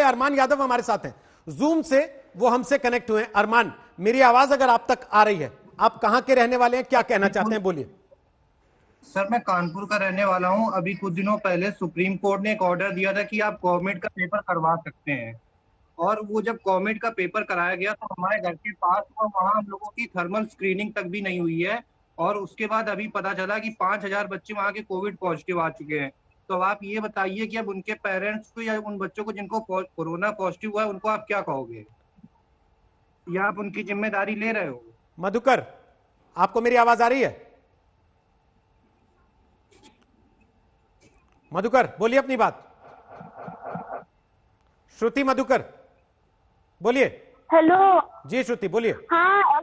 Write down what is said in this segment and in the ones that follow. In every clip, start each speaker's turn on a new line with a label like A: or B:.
A: अरमान यादव हमारे साथ हैं, जूम से वो हमसे कनेक्ट हुए हैं। अरमान, मेरी आवाज अगर आप तक आ रही है, आप कहां के रहने वाले हैं, क्या कहना चाहते हैं, बोलिए।
B: सर मैं कानपुर का रहने वाला हूं। अभी कुछ दिनों पहले सुप्रीम कोर्ट ने एक ऑर्डर दिया था कि आप गवर्नमेंट का पेपर करवा सकते हैं, और वो जब गवर्नमेंट का पेपर कराया गया तो हमारे घर के पास और वहाँ हम लोगों की थर्मल स्क्रीनिंग तक भी नहीं हुई है, और उसके बाद अभी पता चला कि 5,000 बच्चे वहाँ के कोविड पॉजिटिव आ चुके हैं। तो अब आप ये बताइए कि अब उनके पेरेंट्स को या उन बच्चों को जिनको कोरोना पॉजिटिव हुआ है उनको आप क्या कहोगे, या आप उनकी जिम्मेदारी ले रहे हो?
A: मधुकर, आपको मेरी आवाज आ रही है? मधुकर बोलिए अपनी बात। श्रुति, मधुकर बोलिए।
C: हेलो
A: जी श्रुति बोलिए।
C: हाँ,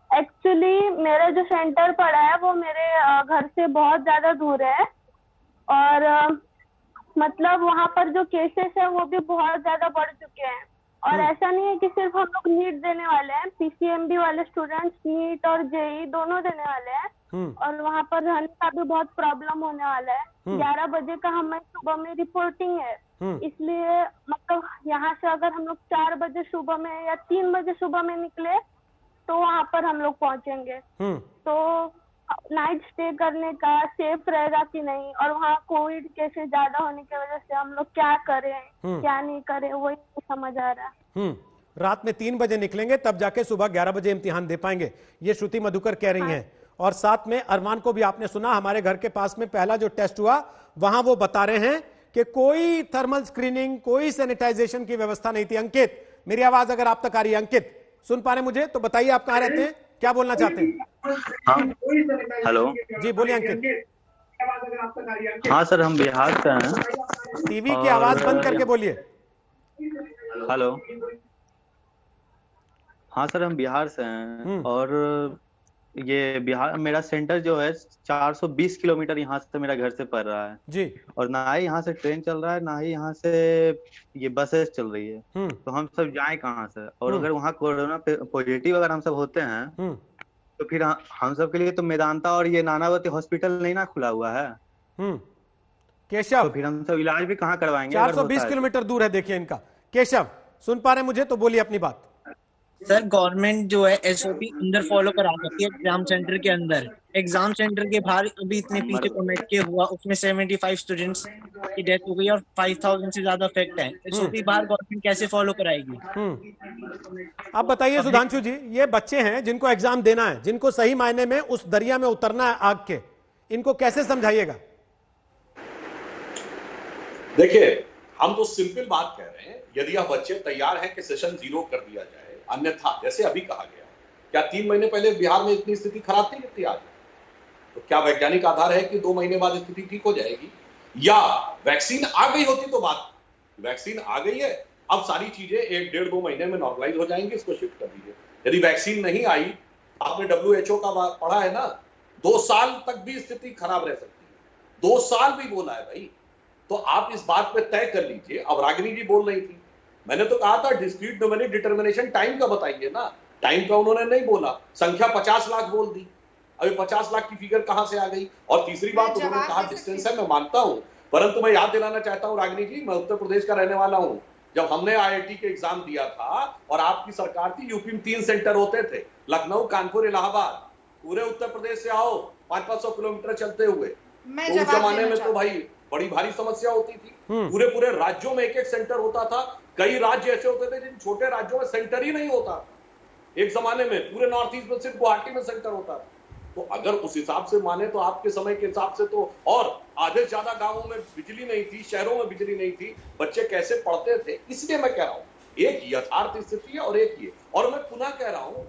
C: एक्चुअली मेरा जो सेंटर पड़ा है वो मेरे घर से बहुत ज्यादा दूर है, और मतलब वहाँ पर जो केसेस है वो भी बहुत ज्यादा बढ़ चुके हैं। और ऐसा नहीं है कि सिर्फ हम लोग नीट देने वाले हैं, पीसीएमबी वाले स्टूडेंट्स नीट और जेई दोनों देने वाले हैं, और वहाँ पर रहने का भी बहुत प्रॉब्लम होने वाला है। 11 बजे का हमें सुबह में रिपोर्टिंग है, इसलिए मतलब यहाँ से अगर हम लोग 4 बजे सुबह में या 3 बजे सुबह में निकले तो वहाँ पर हम लोग पहुँचेंगे। तो नाइट स्टे करने का सेफ रहेगा कि नहीं, और वहाँ कोविड केसेस ज्यादा होने की वजह से हम लोग क्या करें क्या नहीं करें वही नहीं समझ आ रहा।
A: रात में 3 बजे निकलेंगे तब जाके सुबह 11 बजे इम्तिहान दे पाएंगे, ये श्रुति मधुकर कह रही हैं। और साथ में अरमान को भी आपने सुना, हमारे घर के पास में पहला जो टेस्ट हुआ वहां वो बता रहे हैं कि कोई थर्मल स्क्रीनिंग, कोई सैनिटाइजेशन की व्यवस्था नहीं थी। अंकित, मेरी आवाज अगर आप तक आ रही है, अंकित सुन पा रहे मुझे, तो बताइए आप कहां रहते हैं, क्या बोलना चाहते हैं?
D: हाँ हेलो
A: जी बोलिए अंकित।
D: हाँ सर, हम बिहार से हैं।
A: टीवी की आवाज बंद करके बोलिए।
D: हेलो, हाँ सर, हम बिहार से हैं, और ये बिहार मेरा सेंटर जो है 420 किलोमीटर यहाँ से मेरा घर से पड़ रहा है
A: जी,
D: और ना ही यहाँ से ट्रेन चल रहा है ना ही यहाँ से ये बसेस चल रही है। तो हम सब जाएं कहाँ से? और अगर वहाँ कोरोना पॉजिटिव अगर हम सब होते हैं तो फिर हम सब के लिए तो मेदांता और ये नानावती हॉस्पिटल नहीं ना खुला हुआ है।
A: केशव,
D: तो फिर हम सब इलाज भी कहाँ करवाएंगे?
A: 420 किलोमीटर दूर है देखिए इनका। केशव सुन पा रहे मुझे, तो बोलिए अपनी बात।
E: सर गवर्नमेंट जो है एसओपी अंदर फॉलो करा सकती है एग्जाम सेंटर के अंदर। एग्जाम सेंटर के बाहर अभी इतने पीछे कमेंट के हुआ, उसमें 75 स्टूडेंट्स की डेथ हो गई और 5000 से ज्यादा अफेक्ट है। एसओपी बाहर गवर्नमेंट कैसे फॉलो कराएगी?
A: आप बताइए सुधांशु जी, ये बच्चे हैं जिनको एग्जाम देना है, जिनको सही मायने में उस दरिया में उतरना है आग के, इनको कैसे समझाइएगा?
F: देखिए, हम तो सिंपल बात कह रहे हैं, यदि आप बच्चे तैयार हैं कि सेशन 0 कर दिया जाए, अन्यथा जैसे अभी कहा गया, क्या 3 महीने पहले बिहार में इतनी स्थिति खराब थी कितनी आज? तो क्या वैज्ञानिक आधार है कि 2 महीने बाद स्थिति ठीक हो जाएगी? या वैक्सीन आ गई होती तो बात, वैक्सीन आ गई है, अब सारी चीजें 1-1.5-2 महीने में नॉर्मलाइज हो जाएंगी, इसको शिफ्ट कर दीजिए। यदि वैक्सीन नहीं आई, आपने WHO का पढ़ा है ना, 2 साल तक भी स्थिति खराब रह सकती है, 2 साल भी बोला है भाई। तो आप इस बात पे तय कर लीजिए। अब रागिनी जी बोल रही थी, मैंने तो कहा था डिस्क्रीट न्यूमेरिक डिटर्मिनेशन टाइम का बताइए ना, टाइम का उन्होंने नहीं बोला, संख्या 50 लाख बोल दी। अभी 50 लाख की फिगर कहां से आ गई? और तीसरी बात उन्होंने कहा डिस्टेंस है, मैं मानता हूं, परंतु मैं याद दिलाना चाहता हूं रागिनी जी, मैं उत्तर प्रदेश का रहने वाला हूं। जब हमने IIT के एग्जाम दिया था और आपकी सरकार थी, यूपी में 3 सेंटर होते थे, लखनऊ, कानपुर, इलाहाबाद। पूरे उत्तर प्रदेश से आओ 500-500 किलोमीटर चलते हुए, तो उस जमाने में तो भाई बड़ी भारी समस्या होती थी। पूरे राज्यों में एक सेंटर होता था। कई राज्य ऐसे होते थे जिन छोटे राज्यों में सेंटर ही नहीं होता। एक जमाने में पूरे नॉर्थ ईस्ट में सिर्फ गुवाहाटी में सेंटर होता था। तो अगर उस हिसाब से माने तो आपके समय के हिसाब से तो, और आधे से ज्यादा गांवों में बिजली नहीं थी, शहरों में बिजली नहीं थी, बच्चे कैसे पढ़ते थे? इसलिए मैं कह रहा हूं, एक यथार्थ स्थिति है और एक ये, और मैं पुनः कह रहा हूं,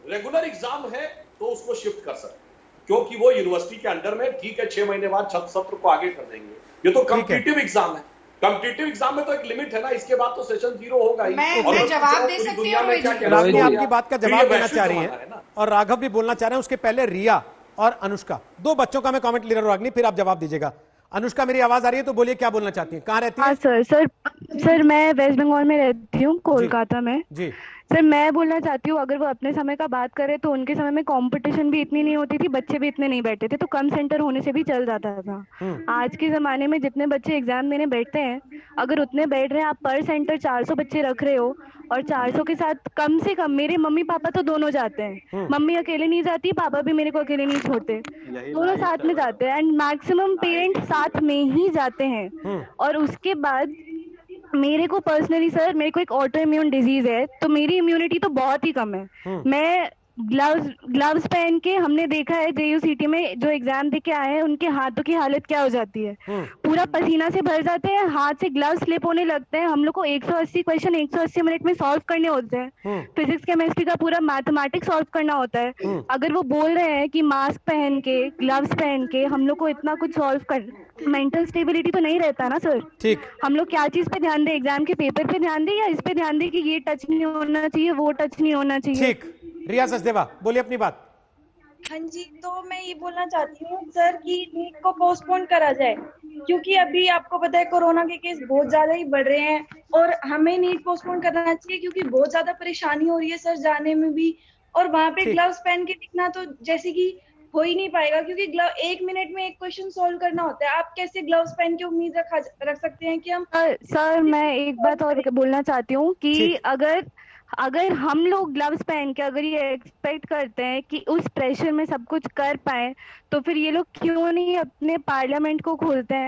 F: रेगुलर एग्जाम है तो उसको शिफ्ट कर सकते, क्योंकि वो यूनिवर्सिटी के अंडर में, ठीक है 6 महीने बाद सत्र को आगे कर देंगे। ये तो कॉम्पिटिटिव एग्जाम है, कॉम्पिटिटिव एग्जाम में तो एक लिमिट है ना, इसके बाद तो सेशन 0 होगा ही।
G: मैं जवाब दे सकती हूं,
A: रागिनी आपकी बात का जवाब देना चाह रही है और राघव भी बोलना चाह रहे हैं। उसके पहले रिया और अनुष्का, 2 बच्चों का मैं कमेंट ले रहा हूं रागिनी, फिर आप जवाब दीजिएगा। अनुष्का मेरी आवाज आ रही है तो बोलिए, क्या बोलना चाहती हैं, कहाँ रहती हैं?
H: हाँ सर मैं वेस्ट बंगाल में रहती हूँ, कोलकाता में
A: जी।
G: सर मैं बोलना चाहती हूँ, अगर वो अपने समय का बात करें तो उनके समय में कंपटीशन भी इतनी नहीं होती थी, बच्चे भी इतने नहीं बैठते थे, तो कम सेंटर होने से भी चल जाता था। आज के ज़माने में जितने बच्चे एग्जाम देने बैठते हैं, अगर उतने बैठ रहे हैं, आप पर सेंटर 400 बच्चे रख रहे हो, और 400 के साथ कम से कम मेरे मम्मी पापा तो दोनों जाते हैं, मम्मी अकेले नहीं जाती, पापा भी मेरे को अकेले नहीं छोड़ते, दोनों साथ में जाते हैं, एंड मैक्सिमम पेरेंट्स साथ में ही जाते हैं। और उसके बाद मेरे को पर्सनली सर, मेरे को एक ऑटो इम्यून डिजीज है, तो मेरी इम्यूनिटी तो बहुत ही कम है। मैं ग्लव्स पहन के, हमने देखा है JUCT में जो एग्जाम दे के आए हैं, उनके हाथों की हालत क्या हो जाती है, पूरा पसीना से भर जाते हैं, हाथ से ग्लव्स स्लिप होने लगते हैं। हम लोग को 180 क्वेश्चन 180 मिनट में सॉल्व करने होते हैं, फिजिक्स केमिस्ट्री का पूरा मैथमेटिक्स सॉल्व करना होता है। अगर वो बोल रहे हैं कि मास्क पहन के, ग्लव्स पहन के हम लोग को इतना कुछ सॉल्व कर, मेंटल स्टेबिलिटी तो नहीं रहता ना सर।
A: ठीक,
G: हम लोग क्या चीज पे ध्यान दें, एग्जाम के पेपर पे ध्यान दें, या इस पे ध्यान दें कि ये टच नहीं होना चाहिए, वो टच नहीं होना चाहिए।
A: ठीक, रिया सचदेवा बोलिए अपनी बात।
H: हाँ जी, तो मैं ये बोलना चाहती हूँ सर कि नीट को पोस्टपोन करा जाए, क्योंकि अभी आपको पता है कोरोना के केस बहुत ज्यादा ही बढ़ रहे हैं, और हमें नीट पोस्टपोन करना चाहिए, क्योंकि बहुत ज्यादा परेशानी हो रही है सर जाने में भी, और वहां पे ग्लव्स पहन के दिखना तो जैसे कि हो ही नहीं पाएगा, क्योंकि ग्लव 1 मिनट में एक क्वेश्चन सॉल्व करना होता है। आप कैसे ग्लव्स पहन के उम्मीद रख सकते हैं कि हम
G: सर मैं एक बात और बोलना चाहती हूँ कि अगर हम लोग ग्लव्स पहन के अगर ये एक्सपेक्ट करते हैं कि उस प्रेशर में सब कुछ कर पाए, तो फिर ये लोग क्यों नहीं अपने पार्लियामेंट को खोलते हैं।